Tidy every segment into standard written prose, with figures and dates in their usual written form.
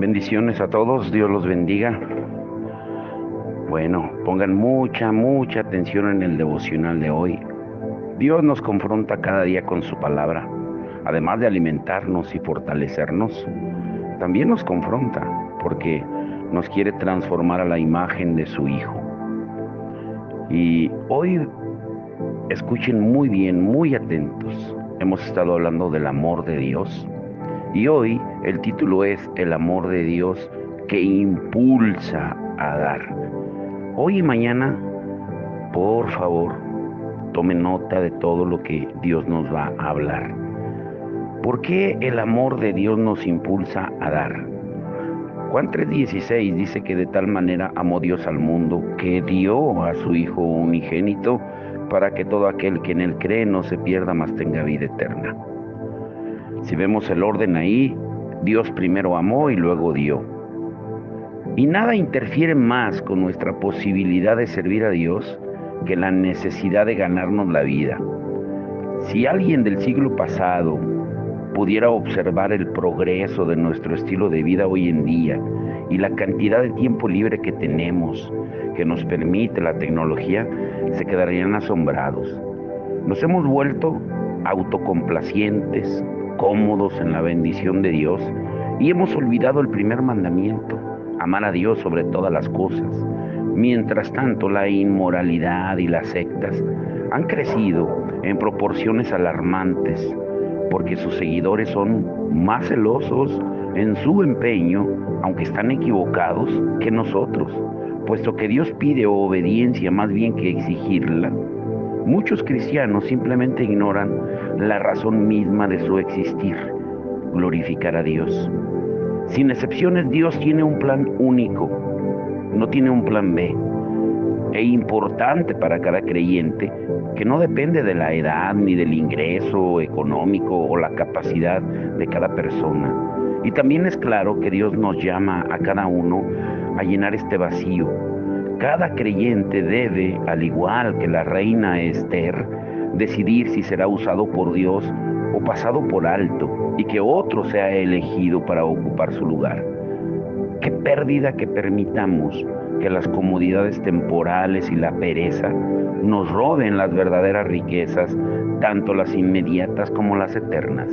Bendiciones a todos, Dios los bendiga. Bueno, pongan mucha atención en el devocional de hoy. Dios nos confronta cada día con su palabra. Además de alimentarnos y fortalecernos, también nos confronta porque nos quiere transformar a la imagen de su Hijo. Y hoy escuchen muy bien, muy atentos. Hemos estado hablando del amor de Dios. Y hoy el título es El amor de Dios que impulsa a dar. Hoy y mañana, por favor, tomen nota de todo lo que Dios nos va a hablar. ¿Por qué el amor de Dios nos impulsa a dar? Juan 3:16 dice que de tal manera amó Dios al mundo que dio a su Hijo unigénito para que todo aquel que en él cree no se pierda, mas tenga vida eterna. Si vemos el orden ahí, Dios primero amó y luego dio. Y nada interfiere más con nuestra posibilidad de servir a Dios que la necesidad de ganarnos la vida. Si alguien del siglo pasado pudiera observar el progreso de nuestro estilo de vida hoy en día y la cantidad de tiempo libre que tenemos, que nos permite la tecnología, se quedarían asombrados. Nos hemos vuelto autocomplacientes, cómodos en la bendición de Dios, y hemos olvidado el primer mandamiento, amar a Dios sobre todas las cosas. Mientras tanto, la inmoralidad y las sectas han crecido en proporciones alarmantes, porque sus seguidores son más celosos en su empeño, aunque están equivocados, que nosotros, puesto que Dios pide obediencia más bien que exigirla. Muchos cristianos simplemente ignoran la razón misma de su existir: glorificar a Dios. Sin excepciones, Dios tiene un plan único, no tiene un plan B, e importante para cada creyente, que no depende de la edad, ni del ingreso económico o la capacidad de cada persona. Y también es claro que Dios nos llama a cada uno a llenar este vacío. Cada creyente debe, al igual que la reina Esther, decidir si será usado por Dios o pasado por alto, y que otro sea elegido para ocupar su lugar. Qué pérdida que permitamos que las comodidades temporales y la pereza nos roben las verdaderas riquezas, tanto las inmediatas como las eternas.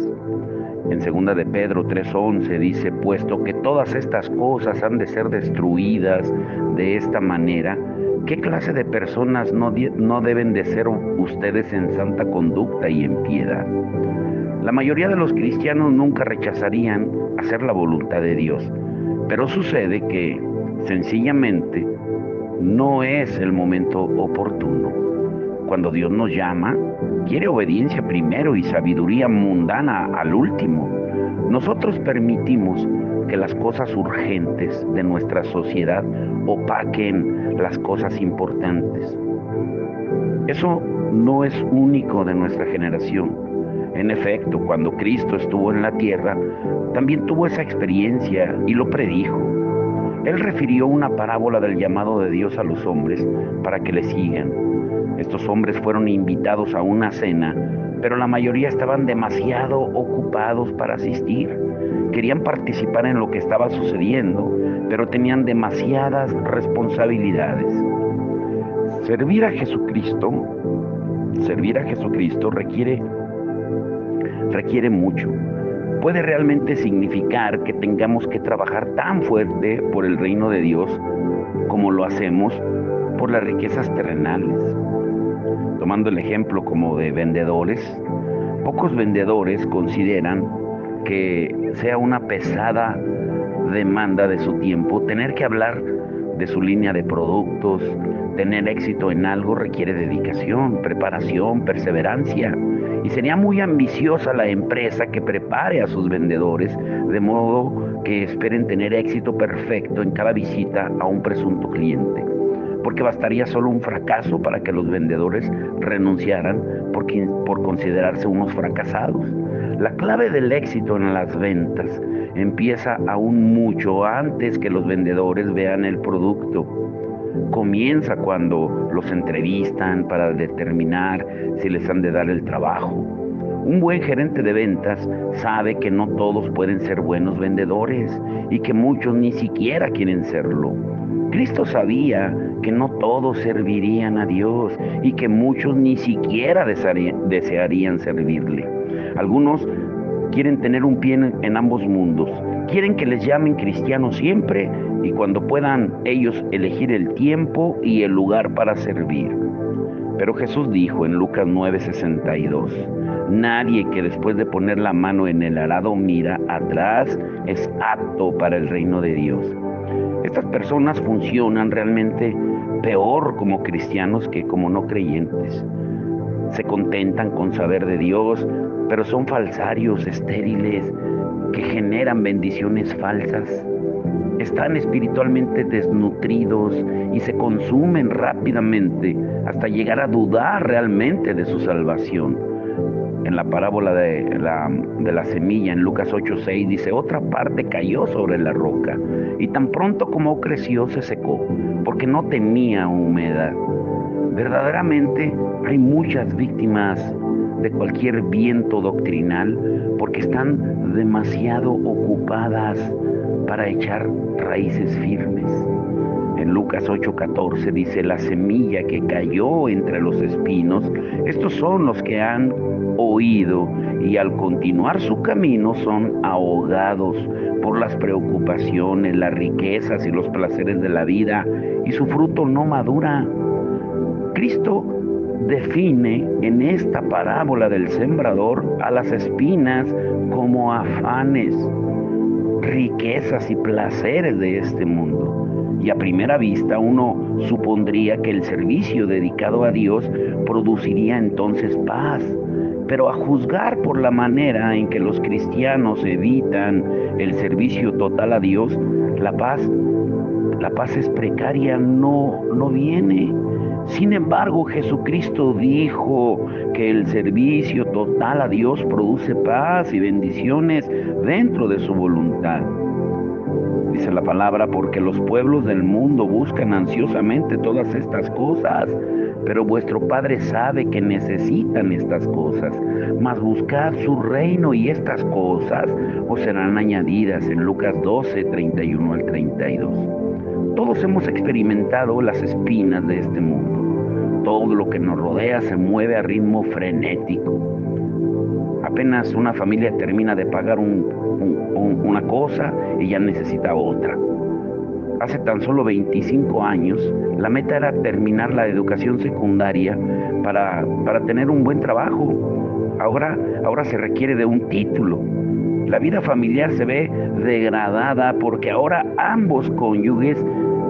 En 2 de Pedro 3:11 dice: puesto que todas estas cosas han de ser destruidas de esta manera, ¿qué clase de personas no deben de ser ustedes en santa conducta y en piedad? La mayoría de los cristianos nunca rechazarían hacer la voluntad de Dios, pero sucede que sencillamente no es el momento oportuno. Cuando Dios nos llama, quiere obediencia primero y sabiduría mundana al último. Nosotros permitimos que las cosas urgentes de nuestra sociedad opaquen las cosas importantes. Eso no es único de nuestra generación. En efecto, cuando Cristo estuvo en la tierra, también tuvo esa experiencia y lo predijo. Él refirió una parábola del llamado de Dios a los hombres para que le sigan. Estos hombres fueron invitados a una cena, pero la mayoría estaban demasiado ocupados para asistir. Querían participar en lo que estaba sucediendo, pero tenían demasiadas responsabilidades. Servir a Jesucristo requiere mucho. Puede realmente significar que tengamos que trabajar tan fuerte por el reino de Dios como lo hacemos por las riquezas terrenales. Tomando el ejemplo como de vendedores, pocos vendedores consideran que sea una pesada demanda de su tiempo. Tener que hablar de su línea de productos, tener éxito en algo requiere dedicación, preparación, perseverancia. Y sería muy ambiciosa la empresa que prepare a sus vendedores de modo que esperen tener éxito perfecto en cada visita a un presunto cliente, porque bastaría solo un fracaso para que los vendedores renunciaran por considerarse unos fracasados. La clave del éxito en las ventas empieza aún mucho antes que los vendedores vean el producto. Comienza cuando los entrevistan para determinar si les han de dar el trabajo. Un buen gerente de ventas sabe que no todos pueden ser buenos vendedores y que muchos ni siquiera quieren serlo. Cristo sabía que no todos servirían a Dios y que muchos ni siquiera desearían servirle. Algunos quieren tener un pie en ambos mundos. Quieren que les llamen cristianos siempre y cuando puedan ellos elegir el tiempo y el lugar para servir. Pero Jesús dijo en Lucas 9:62, nadie que después de poner la mano en el arado mira atrás es apto para el reino de Dios. Estas personas funcionan realmente peor como cristianos que como no creyentes. Se contentan con saber de Dios, pero son falsarios, estériles, que generan bendiciones falsas. Están espiritualmente desnutridos y se consumen rápidamente hasta llegar a dudar realmente de su salvación. En la parábola de la semilla, en Lucas 8:6, dice, otra parte cayó sobre la roca y tan pronto como creció se secó, porque no tenía humedad. Verdaderamente hay muchas víctimas de cualquier viento doctrinal porque están demasiado ocupadas para echar raíces firmes. En Lucas 8:14 dice, la semilla que cayó entre los espinos, estos son los que han oído y al continuar su camino son ahogados por las preocupaciones, las riquezas y los placeres de la vida y su fruto no madura. Cristo define en esta parábola del sembrador a las espinas como afanes, riquezas y placeres de este mundo. Y a primera vista uno supondría que el servicio dedicado a Dios produciría entonces paz. Pero a juzgar por la manera en que los cristianos evitan el servicio total a Dios, la paz es precaria, no viene. Sin embargo, Jesucristo dijo que el servicio total a Dios produce paz y bendiciones dentro de su voluntad. Dice la palabra, porque los pueblos del mundo buscan ansiosamente todas estas cosas, pero vuestro Padre sabe que necesitan estas cosas. Mas buscad su reino y estas cosas os serán añadidas, en Lucas 12:31 al 32. Todos hemos experimentado las espinas de este mundo. Todo lo que nos rodea se mueve a ritmo frenético. Apenas una familia termina de pagar una cosa y ya necesita otra. Hace tan solo 25 años, la meta era terminar la educación secundaria para tener un buen trabajo. Ahora se requiere de un título. La vida familiar se ve degradada porque ahora ambos cónyuges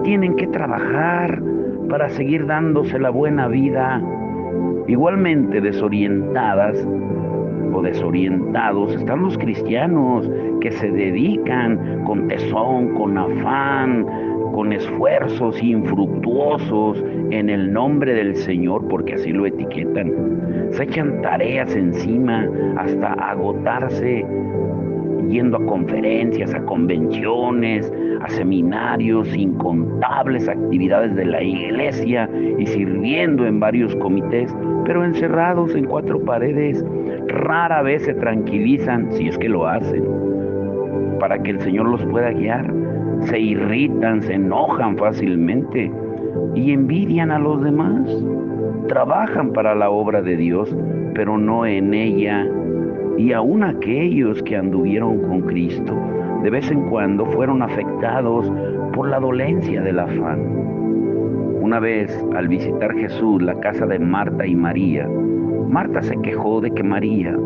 tienen que trabajar para seguir dándose la buena vida. Igualmente desorientadas o desorientados están los cristianos que se dedican con tesón, con afán, con esfuerzos infructuosos en el nombre del Señor, porque así lo etiquetan. Se echan tareas encima hasta agotarse, yendo a conferencias, a convenciones, a seminarios, incontables actividades de la iglesia y sirviendo en varios comités, pero encerrados en 4 paredes. Rara vez se tranquilizan, si es que lo hacen, para que el Señor los pueda guiar. Se irritan, se enojan fácilmente y envidian a los demás. Trabajan para la obra de Dios, pero no en ella. Y aún aquellos que anduvieron con Cristo, de vez en cuando fueron afectados por la dolencia del afán. Una vez, al visitar Jesús la casa de Marta y María, Marta se quejó de que María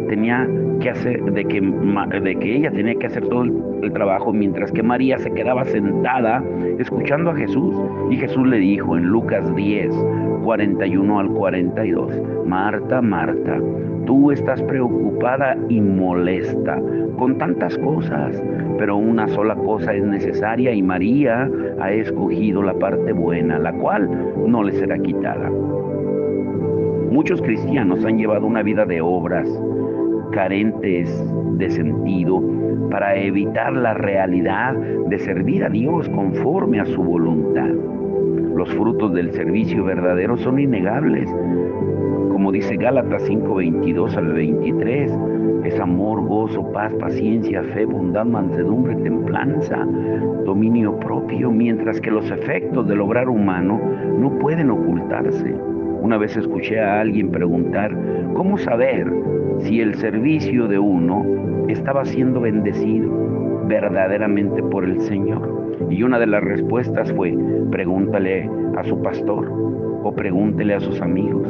tenía que hacer, de que ella tenía que hacer todo el trabajo, mientras que María se quedaba sentada escuchando a Jesús. Y Jesús le dijo en Lucas 10:41 al 42, Marta, Marta, tú estás preocupada y molesta con tantas cosas, pero una sola cosa es necesaria y María ha escogido la parte buena, la cual no le será quitada. Muchos cristianos han llevado una vida de obras carentes de sentido para evitar la realidad de servir a Dios conforme a su voluntad. Los frutos del servicio verdadero son innegables. Como dice Gálatas 5:22 al 23, es amor, gozo, paz, paciencia, fe, bondad, mansedumbre, templanza, dominio propio, mientras que los efectos del obrar humano no pueden ocultarse. Una vez escuché a alguien preguntar, ¿cómo saber si el servicio de uno estaba siendo bendecido verdaderamente por el Señor? Y una de las respuestas fue, pregúntale a su pastor o pregúntele a sus amigos.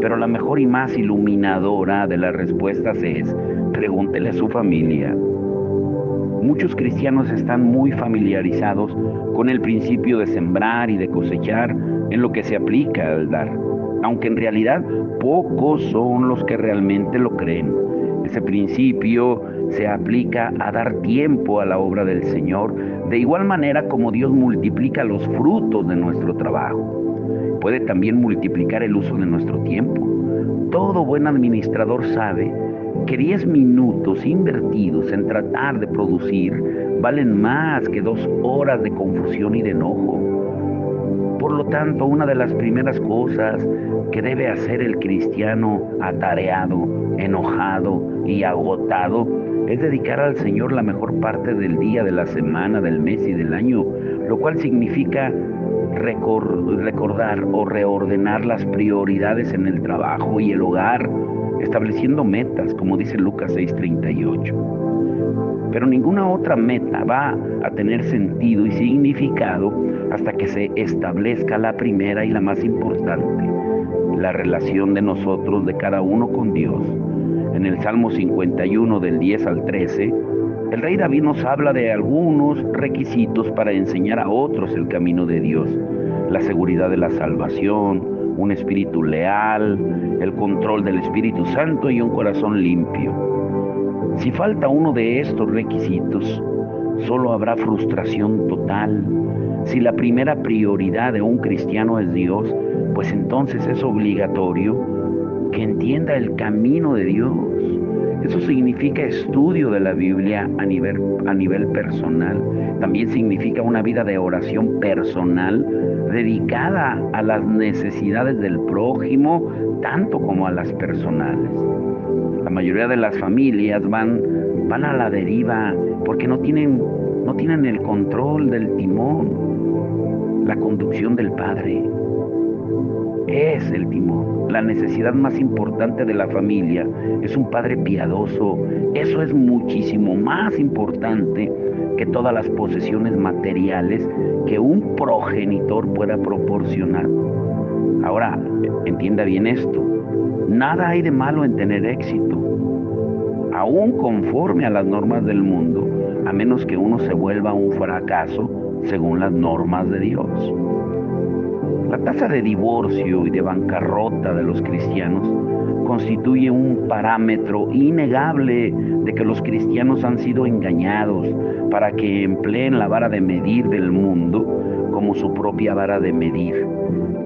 Pero la mejor y más iluminadora de las respuestas es, pregúntele a su familia. Muchos cristianos están muy familiarizados con el principio de sembrar y de cosechar en lo que se aplica al dar, aunque en realidad pocos son los que realmente lo creen. Ese principio se aplica a dar tiempo a la obra del Señor, de igual manera como Dios multiplica los frutos de nuestro trabajo. Puede también multiplicar el uso de nuestro tiempo. Todo buen administrador sabe que 10 minutos invertidos en tratar de producir valen más que 2 horas de confusión y de enojo. Por lo tanto, una de las primeras cosas que debe hacer el cristiano atareado, enojado y agotado es dedicar al Señor la mejor parte del día, de la semana, del mes y del año, lo cual significa recordar o reordenar las prioridades en el trabajo y el hogar, estableciendo metas, como dice Lucas 6:38. Pero ninguna otra meta va a tener sentido y significado hasta que se establezca la primera y la más importante, la relación de nosotros, de cada uno con Dios. En el Salmo 51 del 10 al 13, el rey David nos habla de algunos requisitos para enseñar a otros el camino de Dios: la seguridad de la salvación, un espíritu leal, el control del Espíritu Santo y un corazón limpio. Si falta uno de estos requisitos, solo habrá frustración total. Si la primera prioridad de un cristiano es Dios, pues entonces es obligatorio que entienda el camino de Dios. Eso significa estudio de la Biblia a nivel personal. También significa una vida de oración personal dedicada a las necesidades del prójimo, tanto como a las personales. La mayoría de las familias van a la deriva porque no tienen el control del timón. La conducción del Padre es el timón. La necesidad más importante de la familia es un padre piadoso. Eso es muchísimo más importante que todas las posesiones materiales que un progenitor pueda proporcionar. Ahora, entienda bien esto. Nada hay de malo en tener éxito, aún conforme a las normas del mundo, a menos que uno se vuelva un fracaso según las normas de Dios. La tasa de divorcio y de bancarrota de los cristianos constituye un parámetro innegable de que los cristianos han sido engañados para que empleen la vara de medir del mundo como su propia vara de medir.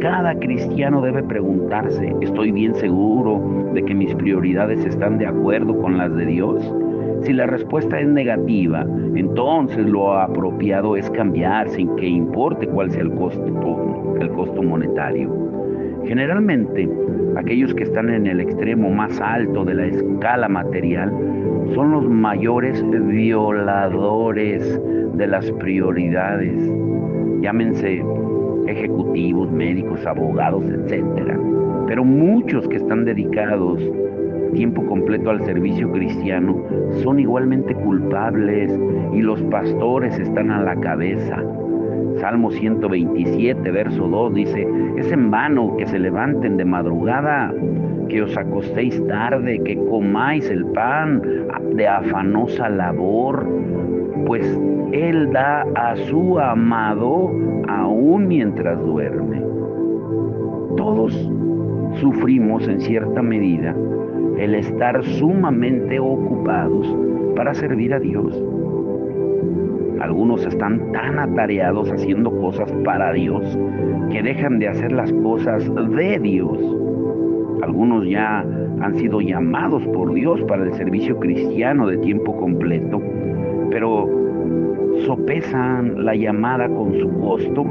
Cada cristiano debe preguntarse, ¿estoy bien seguro de que mis prioridades están de acuerdo con las de Dios? Si la respuesta es negativa, entonces lo apropiado es cambiar sin que importe cuál sea el costo monetario. Generalmente, aquellos que están en el extremo más alto de la escala material son los mayores violadores de las prioridades. Llámense ejecutivos, médicos, abogados, etc. Pero muchos que están dedicados tiempo completo al servicio cristiano son igualmente culpables, y los pastores están a la cabeza. Salmo 127, verso 2 dice: es en vano que se levanten de madrugada, que os acostéis tarde, que comáis el pan de afanosa labor, pues Él da a su amado aún mientras duerme. Todos sufrimos en cierta medida el estar sumamente ocupados para servir a Dios. Algunos están tan atareados haciendo cosas para Dios que dejan de hacer las cosas de Dios. Algunos ya han sido llamados por Dios para el servicio cristiano de tiempo completo, pero pesan la llamada con su costo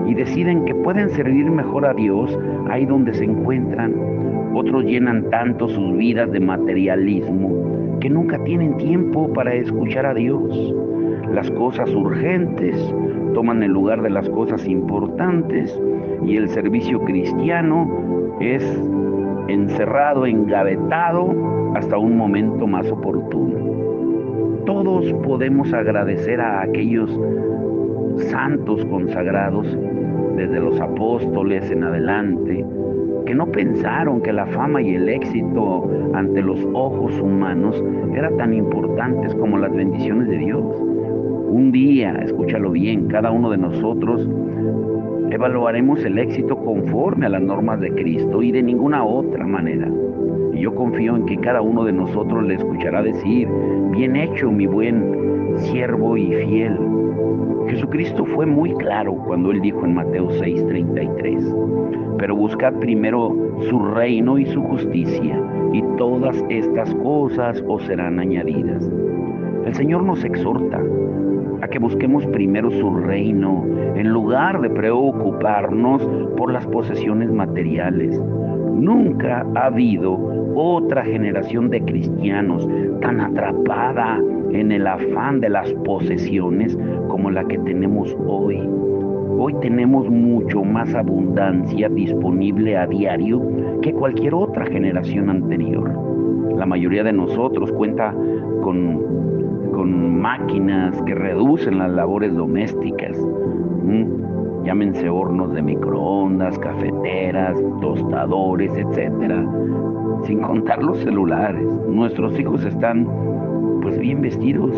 y deciden que pueden servir mejor a Dios ahí donde se encuentran. Otros llenan tanto sus vidas de materialismo que nunca tienen tiempo para escuchar a Dios. Las cosas urgentes toman el lugar de las cosas importantes y el servicio cristiano es encerrado, engavetado hasta un momento más oportuno. Todos podemos agradecer a aquellos santos consagrados, desde los apóstoles en adelante, que no pensaron que la fama y el éxito ante los ojos humanos eran tan importantes como las bendiciones de Dios. Un día, escúchalo bien, cada uno de nosotros evaluaremos el éxito conforme a las normas de Cristo y de ninguna otra manera. Y yo confío en que cada uno de nosotros le escuchará decir: bien hecho, mi buen siervo y fiel. Jesucristo fue muy claro cuando Él dijo en Mateo 6:33, pero buscad primero su reino y su justicia, y todas estas cosas os serán añadidas. El Señor nos exhorta a que busquemos primero su reino, en lugar de preocuparnos por las posesiones materiales. Nunca ha habido otra generación de cristianos tan atrapada en el afán de las posesiones como la que tenemos hoy. Hoy tenemos mucho más abundancia disponible a diario que cualquier otra generación anterior. La mayoría de nosotros cuenta con máquinas que reducen las labores domésticas. Llámense hornos de microondas, cafeteras, tostadores, etcétera. Sin contar los celulares. Nuestros hijos están pues bien vestidos,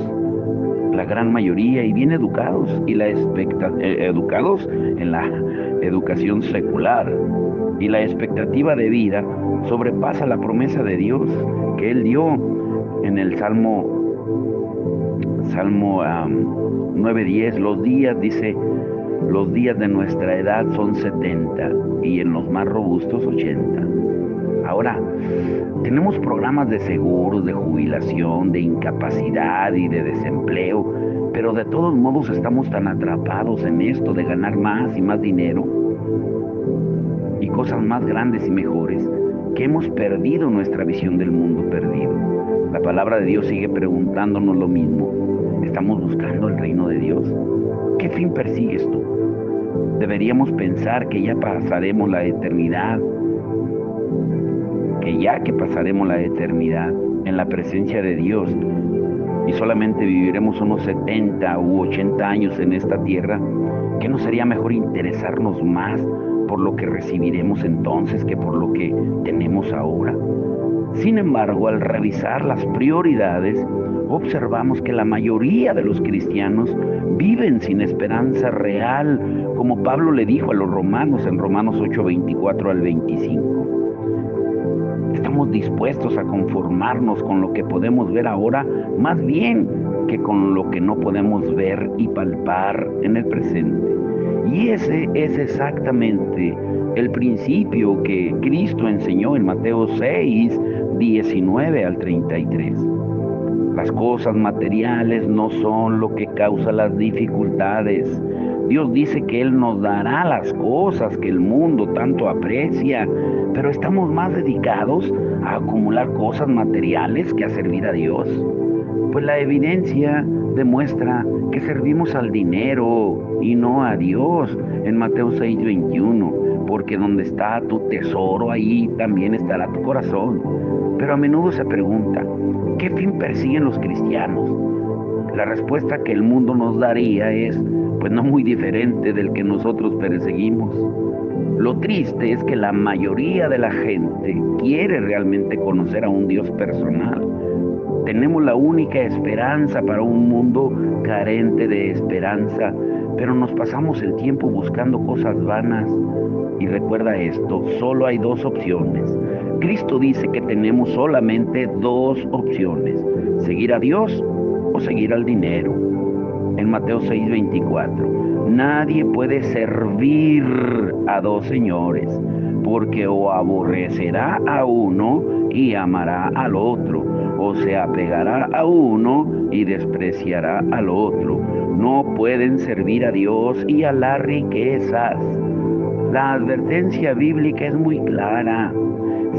la gran mayoría, y bien educados, y educados en la educación secular. Y la expectativa de vida sobrepasa la promesa de Dios que Él dio en el Salmo 9:10. Los días, dice, los días de nuestra edad son 70 y en los más robustos 80. Ahora, tenemos programas de seguros, de jubilación, de incapacidad y de desempleo, pero de todos modos estamos tan atrapados en esto de ganar más y más dinero y cosas más grandes y mejores, que hemos perdido nuestra visión del mundo perdido. La palabra de Dios sigue preguntándonos lo mismo. ¿Estamos buscando el reino de Dios? ¿Qué fin persigues tú? Deberíamos pensar que ya pasaremos la eternidad, en la presencia de Dios y solamente viviremos unos 70 u 80 años en esta tierra, ¿qué no sería mejor interesarnos más por lo que recibiremos entonces que por lo que tenemos ahora? Sin embargo, al revisar las prioridades, observamos que la mayoría de los cristianos viven sin esperanza real, como Pablo le dijo a los romanos en Romanos 8:24 al 25. Estamos dispuestos a conformarnos con lo que podemos ver ahora, más bien que con lo que no podemos ver y palpar en el presente. Y ese es exactamente el principio que Cristo enseñó en Mateo 6:19 al 33. Las cosas materiales no son lo que causa las dificultades. Dios dice que Él nos dará las cosas que el mundo tanto aprecia, pero estamos más dedicados a acumular cosas materiales que a servir a Dios. Pues la evidencia demuestra que servimos al dinero y no a Dios en Mateo 6:21, porque donde está tu tesoro, ahí también estará tu corazón. Pero a menudo se pregunta, ¿qué fin persiguen los cristianos? La respuesta que el mundo nos daría es, pues no muy diferente del que nosotros perseguimos. Lo triste es que la mayoría de la gente quiere realmente conocer a un Dios personal. Tenemos la única esperanza para un mundo carente de esperanza, pero nos pasamos el tiempo buscando cosas vanas. Y recuerda esto, solo hay dos opciones. Cristo dice que tenemos solamente dos opciones: seguir a Dios o seguir al dinero. En Mateo 6:24, nadie puede servir a dos señores, porque o aborrecerá a uno y amará al otro, o se apegará a uno y despreciará al otro. No pueden servir a Dios y a las riquezas. La advertencia bíblica es muy clara.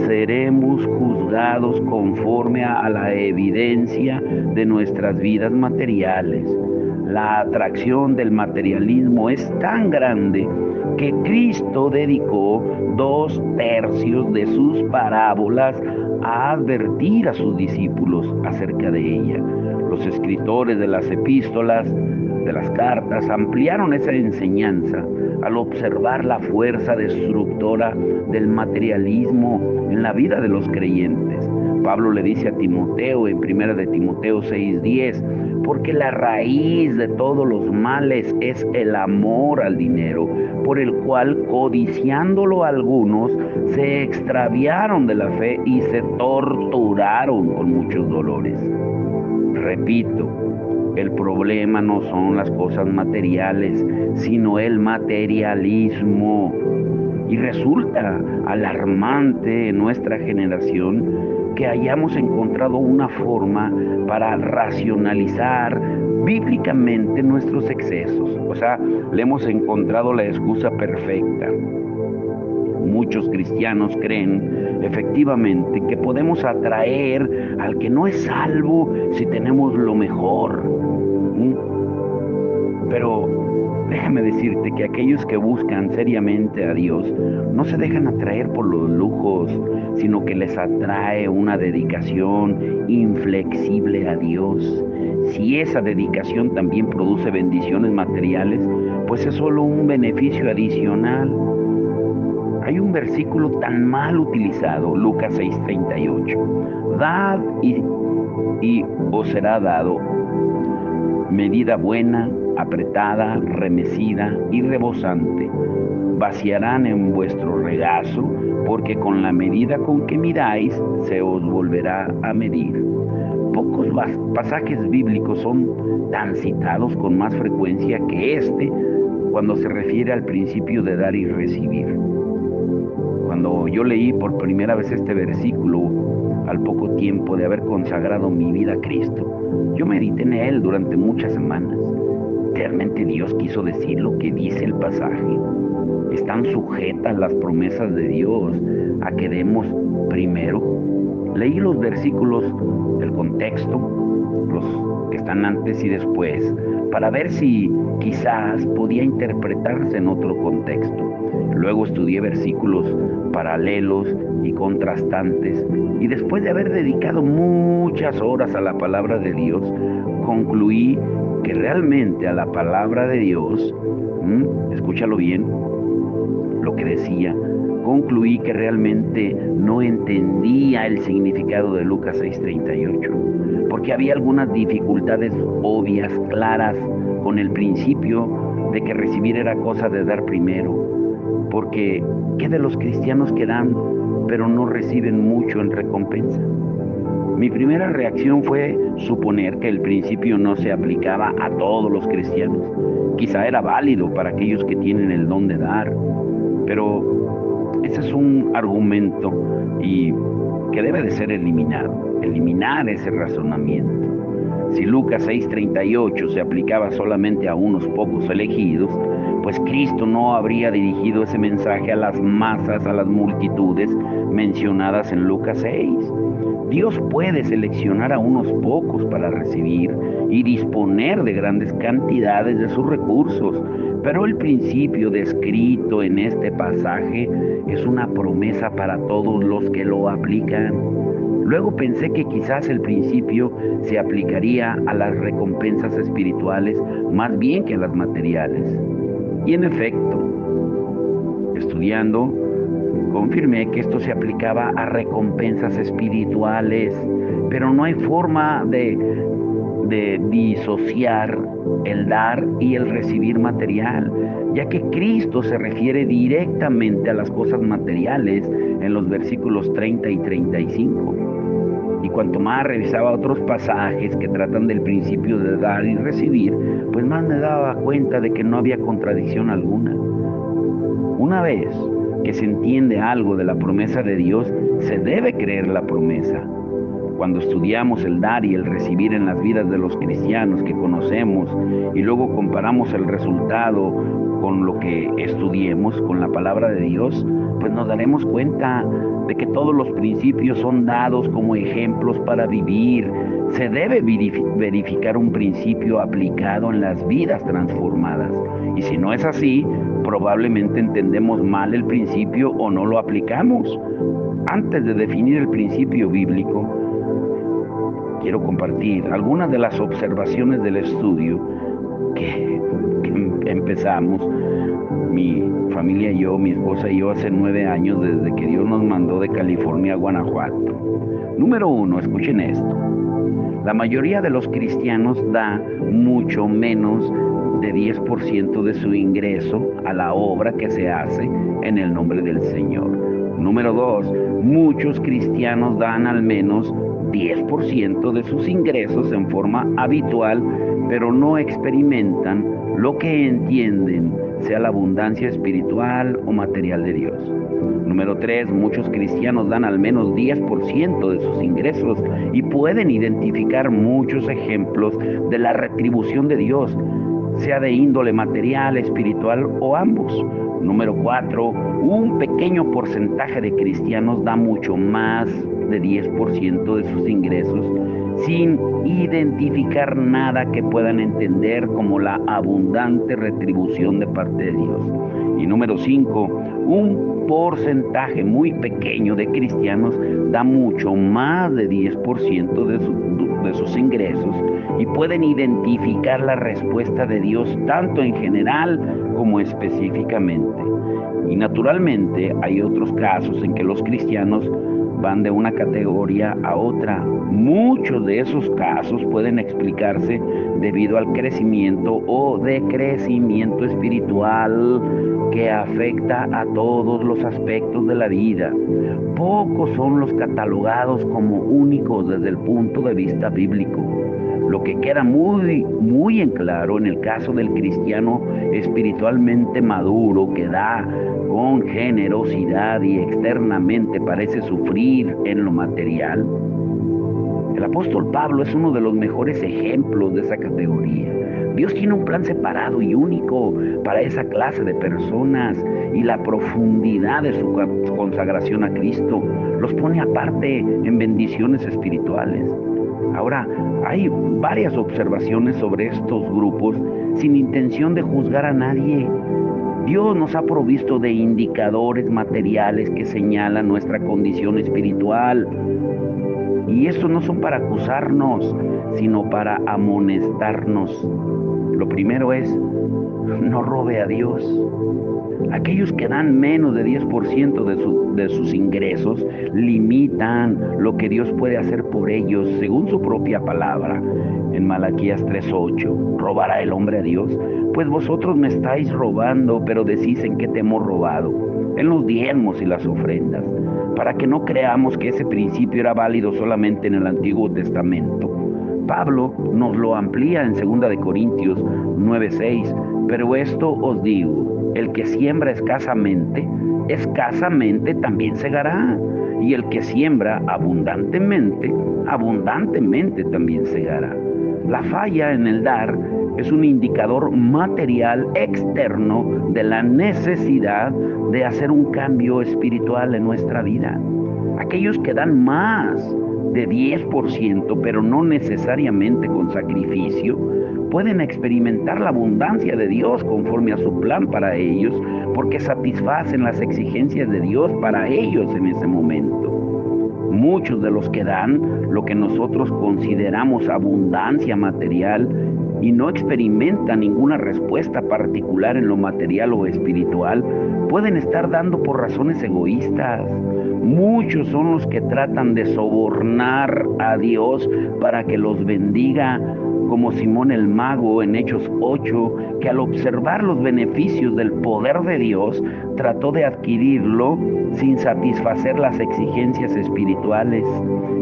Seremos juzgados conforme a la evidencia de nuestras vidas materiales. La atracción del materialismo es tan grande que Cristo dedicó 2/3 de sus parábolas a advertir a sus discípulos acerca de ella. Los escritores de las epístolas, de las cartas, ampliaron esa enseñanza al observar la fuerza destructora del materialismo en la vida de los creyentes. Pablo le dice a Timoteo en 1 de Timoteo 6:10, porque la raíz de todos los males es el amor al dinero, por el cual, codiciándolo algunos, se extraviaron de la fe y se torturaron con muchos dolores. Repito, el problema no son las cosas materiales, sino el materialismo. Y resulta alarmante en nuestra generación que hayamos encontrado una forma para racionalizar bíblicamente nuestros excesos. O sea, le hemos encontrado la excusa perfecta. Muchos cristianos creen efectivamente que podemos atraer al que no es salvo si tenemos lo mejor. Pero déjame decirte que aquellos que buscan seriamente a Dios no se dejan atraer por los lujos, sino que les atrae una dedicación inflexible a Dios. Si esa dedicación también produce bendiciones materiales, pues es solo un beneficio adicional. Hay un versículo tan mal utilizado, Lucas 6:38. Dad y os será dado medida buena, apretada, remecida y rebosante. Vaciarán en vuestro regazo, porque con la medida con que miráis, se os volverá a medir. Pocos pasajes bíblicos son tan citados con más frecuencia que este, cuando se refiere al principio de dar y recibir. Cuando yo leí por primera vez este versículo, al poco tiempo de haber consagrado mi vida a Cristo, yo medité en él durante muchas semanas. ¿Realmente Dios quiso decir lo que dice el pasaje? ¿Están sujetas las promesas de Dios a que demos primero? Leí los versículos, el contexto, los que están antes y después, para ver si quizás podía interpretarse en otro contexto. Luego estudié versículos paralelos y contrastantes, y después de haber dedicado muchas horas a la palabra de Dios, concluí que realmente a la palabra de Dios, escúchalo bien, lo que decía, concluí que realmente no entendía el significado de Lucas 6:38, porque había algunas dificultades obvias, claras, con el principio de que recibir era cosa de dar primero. Porque, ¿qué de los cristianos que dan, pero no reciben mucho en recompensa? Mi primera reacción fue suponer que el principio no se aplicaba a todos los cristianos. Quizá era válido para aquellos que tienen el don de dar, pero ese es un argumento y que debe de ser eliminado. Eliminar ese razonamiento. Si Lucas 6:38 se aplicaba solamente a unos pocos elegidos, pues Cristo no habría dirigido ese mensaje a las masas, a las multitudes mencionadas en Lucas 6. Dios puede seleccionar a unos pocos para recibir y disponer de grandes cantidades de sus recursos, pero el principio descrito en este pasaje es una promesa para todos los que lo aplican. Luego pensé que quizás el principio se aplicaría a las recompensas espirituales más bien que a las materiales. Y en efecto, estudiando, confirmé que esto se aplicaba a recompensas espirituales, pero no hay forma de disociar el dar y el recibir material, ya que Cristo se refiere directamente a las cosas materiales en los versículos 30 y 35. Y cuanto más revisaba otros pasajes que tratan del principio de dar y recibir, pues más me daba cuenta de que no había contradicción alguna. Una vez que se entiende algo de la promesa de Dios, se debe creer la promesa. Cuando estudiamos el dar y el recibir en las vidas de los cristianos que conocemos y luego comparamos el resultado con lo que estudiemos, con la palabra de Dios, pues nos daremos cuenta de que todos los principios son dados como ejemplos para vivir. Se debe verificar un principio aplicado en las vidas transformadas. Y si no es así, probablemente entendemos mal el principio o no lo aplicamos. Antes de definir el principio bíblico, quiero compartir algunas de las observaciones del estudio que empezamos, mi familia y yo, mi esposa y yo, hace 9 años, desde que Dios nos mandó de California a Guanajuato. Número 1, escuchen esto. La mayoría de los cristianos da mucho menos de 10% de su ingreso a la obra que se hace en el nombre del Señor. Número 2, muchos cristianos dan al menos 10% de sus ingresos en forma habitual, pero no experimentan lo que entienden sea la abundancia espiritual o material de Dios. Número 3, muchos cristianos dan al menos 10% de sus ingresos y pueden identificar muchos ejemplos de la retribución de Dios, sea de índole material, espiritual o ambos. Número 4, un pequeño porcentaje de cristianos da mucho más de 10% de sus ingresos sin identificar nada que puedan entender como la abundante retribución de parte de Dios. Y número 5, un porcentaje muy pequeño de cristianos da mucho más de 10% de sus ingresos y pueden identificar la respuesta de Dios tanto en general como específicamente. Y naturalmente hay otros casos en que los cristianos van de una categoría a otra. Muchos de esos casos pueden explicarse debido al crecimiento o decrecimiento espiritual que afecta a todos los aspectos de la vida. Pocos son los catalogados como únicos desde el punto de vista bíblico. Lo que queda muy en claro en el caso del cristiano espiritualmente maduro, que da con generosidad y externamente parece sufrir en lo material. El apóstol Pablo es uno de los mejores ejemplos de esa categoría. Dios tiene un plan separado y único para esa clase de personas, y la profundidad de su consagración a Cristo los pone aparte en bendiciones espirituales. Ahora, hay varias observaciones sobre estos grupos sin intención de juzgar a nadie. Dios nos ha provisto de indicadores materiales que señalan nuestra condición espiritual. Y estos no son para acusarnos, sino para amonestarnos. Lo primero es, no robe a Dios. Aquellos que dan menos de 10% de sus ingresos limitan lo que Dios puede hacer por ellos, según su propia palabra. En Malaquías 3:8, ¿robará el hombre a Dios? Pues vosotros me estáis robando, pero decís en qué te hemos robado, en los diezmos y las ofrendas, para que no creamos que ese principio era válido solamente en el Antiguo Testamento. Pablo nos lo amplía en 2 de Corintios 9:6, pero esto os digo, el que siembra escasamente también segará, y el que siembra abundantemente también segará. La falla en el dar es un indicador material externo de la necesidad de hacer un cambio espiritual en nuestra vida. Aquellos que dan más de 10%, pero no necesariamente con sacrificio, pueden experimentar la abundancia de Dios conforme a su plan para ellos, porque satisfacen las exigencias de Dios para ellos en ese momento. Muchos de los que dan lo que nosotros consideramos abundancia material y no experimentan ninguna respuesta particular en lo material o espiritual, pueden estar dando por razones egoístas. Muchos son los que tratan de sobornar a Dios para que los bendiga, como Simón el Mago en Hechos 8, que al observar los beneficios del poder de Dios, trató de adquirirlo sin satisfacer las exigencias espirituales.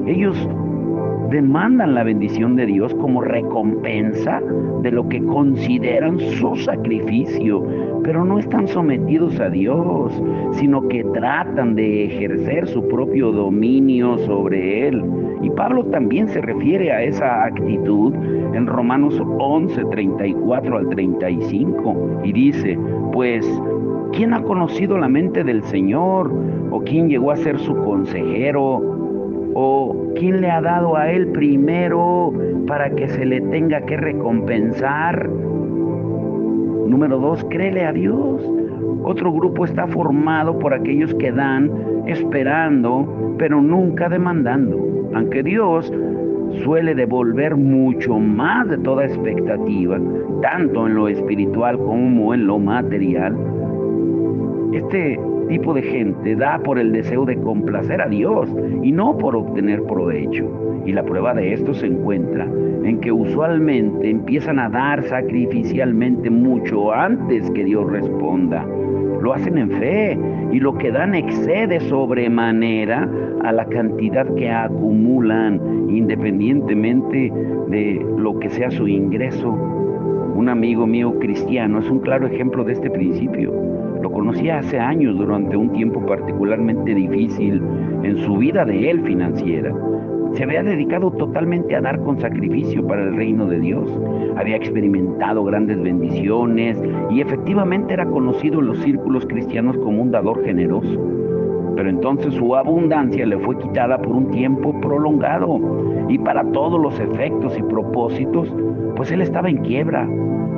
Ellos demandan la bendición de Dios como recompensa de lo que consideran su sacrificio, pero no están sometidos a Dios, sino que tratan de ejercer su propio dominio sobre Él. Y Pablo también se refiere a esa actitud en Romanos 11, 34 al 35, y dice, pues, ¿quién ha conocido la mente del Señor? ¿O quién llegó a ser su consejero? ¿O quién le ha dado a él primero para que se le tenga que recompensar? Número 2, créele a Dios. Otro grupo está formado por aquellos que dan esperando, pero nunca demandando. Aunque Dios suele devolver mucho más de toda expectativa, tanto en lo espiritual como en lo material, este tipo de gente da por el deseo de complacer a Dios y no por obtener provecho. Y la prueba de esto se encuentra en que usualmente empiezan a dar sacrificialmente mucho antes que Dios responda. Lo hacen en fe y lo que dan excede sobremanera a la cantidad que acumulan, independientemente de lo que sea su ingreso. Un amigo mío cristiano es un claro ejemplo de este principio. Lo conocía hace años durante un tiempo particularmente difícil en su vida de él financiera. Se había dedicado totalmente a dar con sacrificio para el reino de Dios. Había experimentado grandes bendiciones y efectivamente era conocido en los círculos cristianos como un dador generoso. Pero entonces su abundancia le fue quitada por un tiempo prolongado y para todos los efectos y propósitos, pues él estaba en quiebra.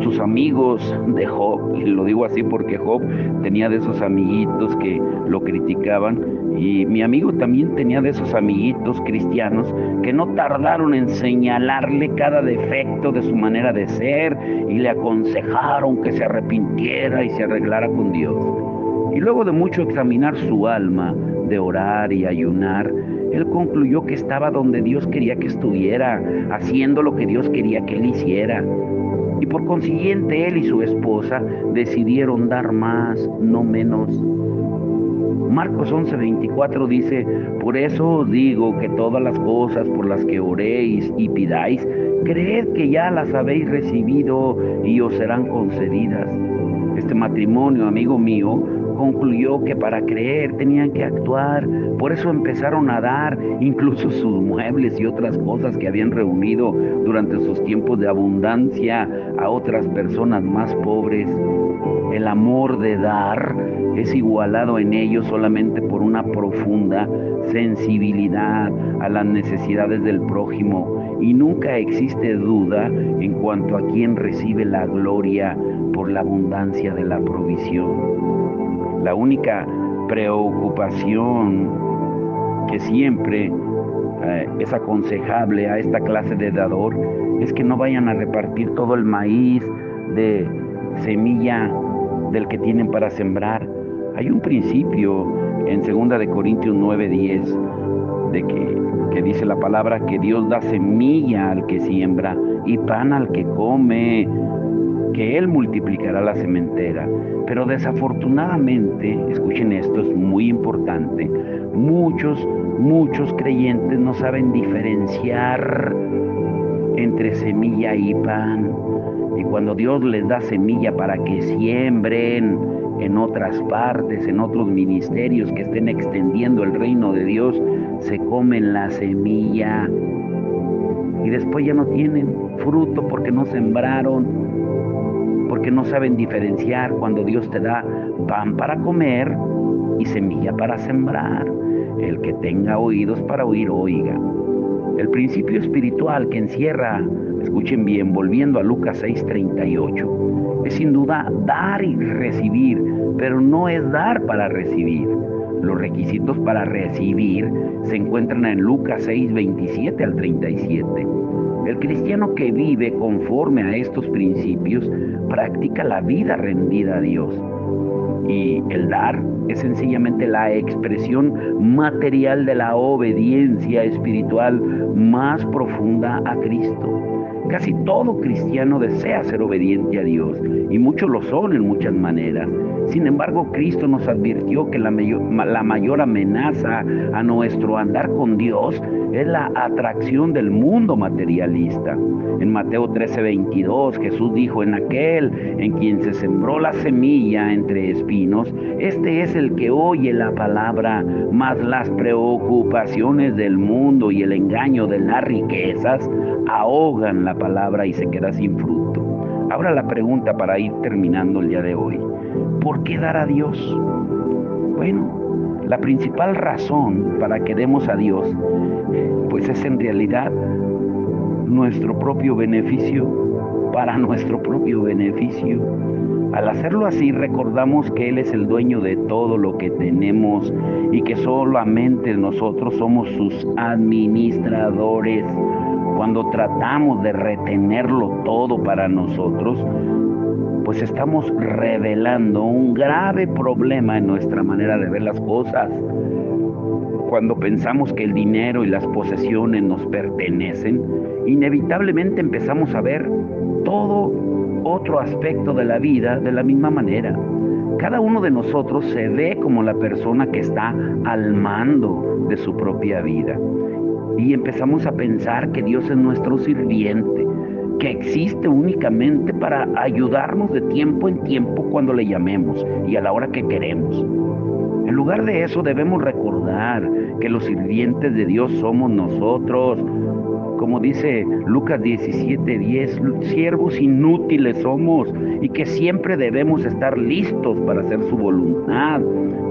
Sus amigos de Job, y lo digo así porque Job tenía de esos amiguitos que lo criticaban, y mi amigo también tenía de esos amiguitos cristianos que no tardaron en señalarle cada defecto de su manera de ser y le aconsejaron que se arrepintiera y se arreglara con Dios. Y luego de mucho examinar su alma, de orar y ayunar, él concluyó que estaba donde Dios quería que estuviera, haciendo lo que Dios quería que él hiciera. Y por consiguiente, él y su esposa decidieron dar más, no menos. Marcos 11:24 dice, por eso os digo que todas las cosas por las que oréis y pidáis, creed que ya las habéis recibido y os serán concedidas. Este matrimonio, amigo mío, concluyó que para creer tenían que actuar. Por eso empezaron a dar incluso sus muebles y otras cosas que habían reunido durante sus tiempos de abundancia a otras personas más pobres. El amor de dar es igualado en ellos solamente por una profunda sensibilidad a las necesidades del prójimo, y nunca existe duda en cuanto a quién recibe la gloria por la abundancia de la provisión. La única preocupación que siempre es aconsejable a esta clase de dador es que no vayan a repartir todo el maíz de semilla del que tienen para sembrar. Hay un principio en 2 de Corintios 9:10 de que dice la palabra que Dios da semilla al que siembra y pan al que come, que Él multiplicará la sementera. Pero desafortunadamente, escuchen esto, es muy importante, muchos creyentes no saben diferenciar entre semilla y pan. Y cuando Dios les da semilla para que siembren en otras partes, en otros ministerios que estén extendiendo el reino de Dios, se comen la semilla y después ya no tienen fruto porque no sembraron, porque no saben diferenciar cuando Dios te da pan para comer y semilla para sembrar. El que tenga oídos para oír, oiga. El principio espiritual que encierra, escuchen bien, volviendo a Lucas 6:38, es sin duda dar y recibir, pero no es dar para recibir. Los requisitos para recibir se encuentran en Lucas 6:27 al 37. El cristiano que vive conforme a estos principios practica la vida rendida a Dios. Y el dar es sencillamente la expresión material de la obediencia espiritual más profunda a Cristo. Casi todo cristiano desea ser obediente a Dios y muchos lo son en muchas maneras. Sin embargo, Cristo nos advirtió que la mayor amenaza a nuestro andar con Dios es la atracción del mundo materialista. En Mateo 13:22, Jesús dijo: en aquel en quien se sembró la semilla entre espinos, este es el que oye la palabra, mas las preocupaciones del mundo y el engaño de las riquezas ahogan la palabra y se queda sin fruto. Ahora la pregunta para ir terminando el día de hoy: ¿por qué dar a Dios? Bueno, la principal razón para que demos a Dios, pues es en realidad nuestro propio beneficio, para nuestro propio beneficio. Al hacerlo así, recordamos que Él es el dueño de todo lo que tenemos y que solamente nosotros somos sus administradores. Cuando tratamos de retenerlo todo para nosotros, pues estamos revelando un grave problema en nuestra manera de ver las cosas. Cuando pensamos que el dinero y las posesiones nos pertenecen, inevitablemente empezamos a ver todo otro aspecto de la vida de la misma manera. Cada uno de nosotros se ve como la persona que está al mando de su propia vida. Y empezamos a pensar que Dios es nuestro sirviente, que existe únicamente para ayudarnos de tiempo en tiempo cuando le llamemos y a la hora que queremos. En lugar de eso, debemos recordar que los sirvientes de Dios somos nosotros. Como dice Lucas 17:10, siervos inútiles somos y que siempre debemos estar listos para hacer su voluntad.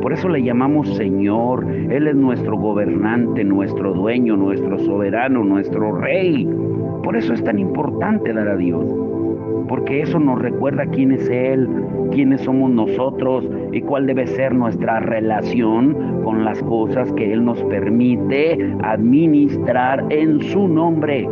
Por eso le llamamos Señor. Él es nuestro gobernante, nuestro dueño, nuestro soberano, nuestro rey. Por eso es tan importante dar a Dios, porque eso nos recuerda quién es Él, quiénes somos nosotros y cuál debe ser nuestra relación con las cosas que Él nos permite administrar en su nombre.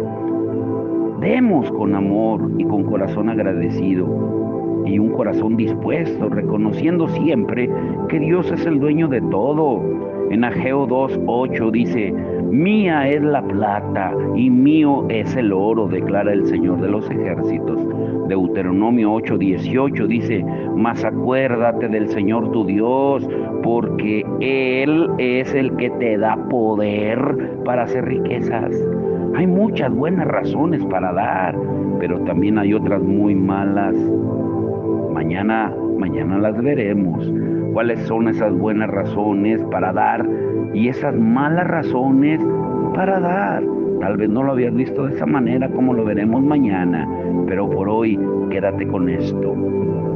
Demos con amor y con corazón agradecido y un corazón dispuesto, reconociendo siempre que Dios es el dueño de todo. En Ageo 2:8 dice: mía es la plata y mío es el oro, declara el Señor de los ejércitos. Deuteronomio 8:18 dice: mas acuérdate del Señor tu Dios, porque Él es el que te da poder para hacer riquezas. Hay muchas buenas razones para dar, pero también hay otras muy malas. Mañana las veremos. ¿Cuáles son esas buenas razones para dar y esas malas razones para dar? Tal vez no lo habías visto de esa manera, como lo veremos mañana, pero por hoy quédate con esto: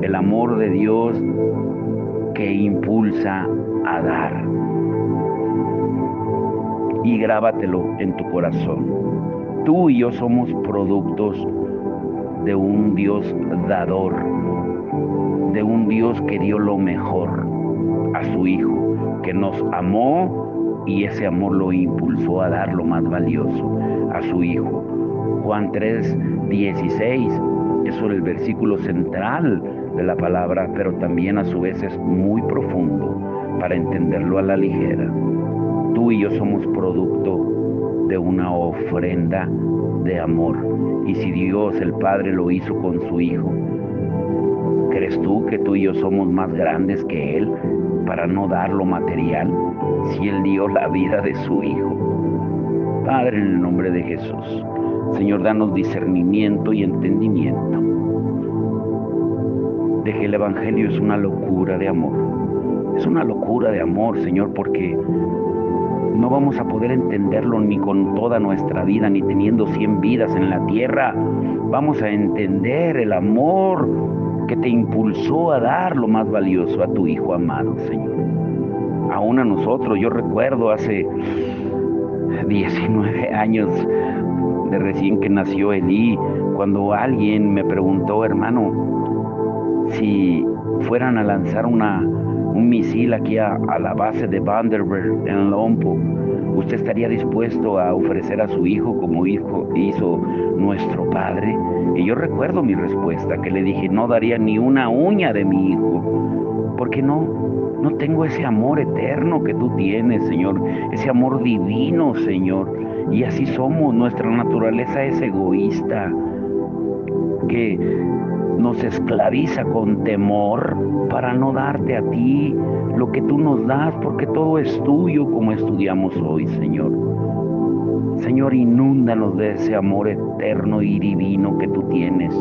el amor de Dios que impulsa a dar. Y grábatelo en tu corazón. Tú y yo somos productos de un Dios dador, de un Dios que dio lo mejor a su Hijo, que nos amó y ese amor lo impulsó a dar lo más valioso, a su Hijo. Juan 3:16 es el versículo central de la palabra, pero también a su vez es muy profundo para entenderlo a la ligera. Tú y yo somos producto de una ofrenda de amor, y si Dios el Padre lo hizo con su Hijo, ¿crees tú que tú y yo somos más grandes que Él para no dar lo material, si Él dio la vida de su Hijo? Padre, en el nombre de Jesús, Señor, danos discernimiento y entendimiento de que el Evangelio es una locura de amor. Es una locura de amor, Señor, porque no vamos a poder entenderlo ni con toda nuestra vida, ni teniendo 100 vidas en la tierra. Vamos a entender el amor que te impulsó a dar lo más valioso, a tu Hijo amado, Señor. Aún a nosotros, yo recuerdo hace 19 años de recién que nació Elí, cuando alguien me preguntó: hermano, si fueran a lanzar un misil aquí a la base de Vandenberg en Lompo, ¿usted estaría dispuesto a ofrecer a su hijo como hizo nuestro padre? Y yo recuerdo mi respuesta, que le dije: no daría ni una uña de mi hijo, porque no tengo ese amor eterno que tú tienes, Señor, ese amor divino, Señor. Y así somos, nuestra naturaleza es egoísta. que nos esclaviza con temor para no darte a ti lo que tú nos das, porque todo es tuyo, como estudiamos hoy, Señor. Señor, inúndanos de ese amor eterno y divino que tú tienes,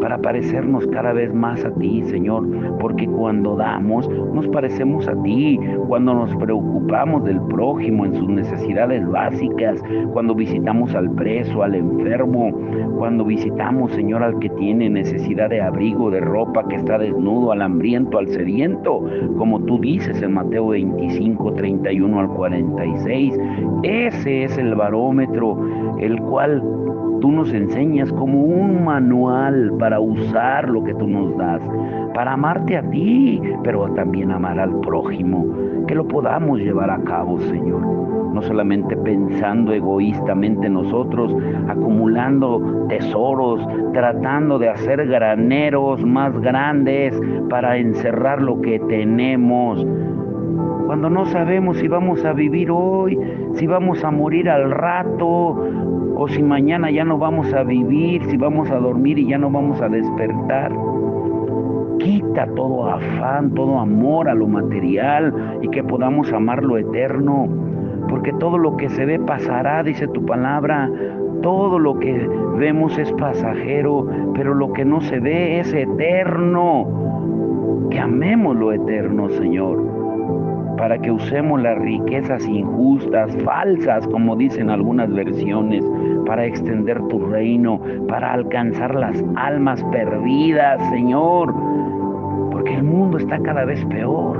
para parecernos cada vez más a ti, Señor, porque cuando damos nos parecemos a ti, cuando nos preocupamos del prójimo en sus necesidades básicas, cuando visitamos al preso, al enfermo, cuando visitamos, Señor, al que tiene necesidad de abrigo, de ropa, que está desnudo, al hambriento, al sediento, como tú dices en Mateo 25, 31 al 46. Ese es el barómetro, el cual tú nos enseñas como un manual para usar lo que tú nos das, para amarte a ti, pero también amar al prójimo, que lo podamos llevar a cabo, Señor. No solamente pensando egoístamente nosotros, acumulando tesoros, tratando de hacer graneros más grandes para encerrar lo que tenemos, cuando no sabemos si vamos a vivir hoy, si vamos a morir al rato, o si mañana ya no vamos a vivir, si vamos a dormir y ya no vamos a despertar. Quita todo afán, todo amor a lo material y que podamos amar lo eterno, porque todo lo que se ve pasará, dice tu palabra. Todo lo que vemos es pasajero, pero lo que no se ve es eterno. Que amemos lo eterno, Señor, para que usemos las riquezas injustas, falsas, como dicen algunas versiones, para extender tu reino, para alcanzar las almas perdidas, Señor, porque el mundo está cada vez peor.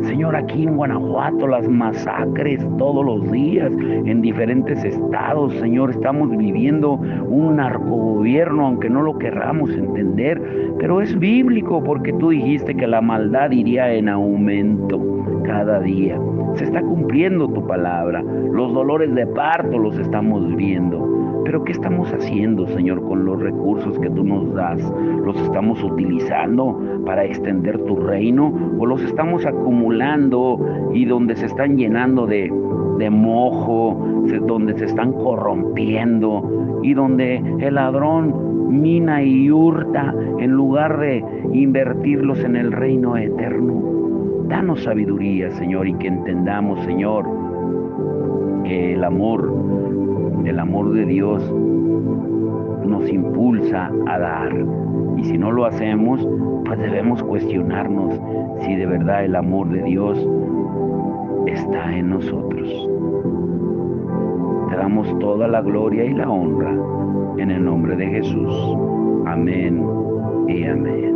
Señor, aquí en Guanajuato las masacres todos los días en diferentes estados, Señor, estamos viviendo un narcogobierno, aunque no lo querramos entender, pero es bíblico porque tú dijiste que la maldad iría en aumento cada día. Se está cumpliendo tu palabra, los dolores de parto los estamos viendo. Pero ¿qué estamos haciendo, Señor, con los recursos que tú nos das? ¿Los estamos utilizando para extender tu reino o los estamos acumulando y donde se están llenando de mojo, donde se están corrompiendo y donde el ladrón mina y hurta en lugar de invertirlos en el reino eterno? Danos sabiduría, Señor, y que entendamos, Señor, que el amor de Dios nos impulsa a dar. Y si no lo hacemos, pues debemos cuestionarnos si de verdad el amor de Dios está en nosotros. Te damos toda la gloria y la honra en el nombre de Jesús. Amén y amén.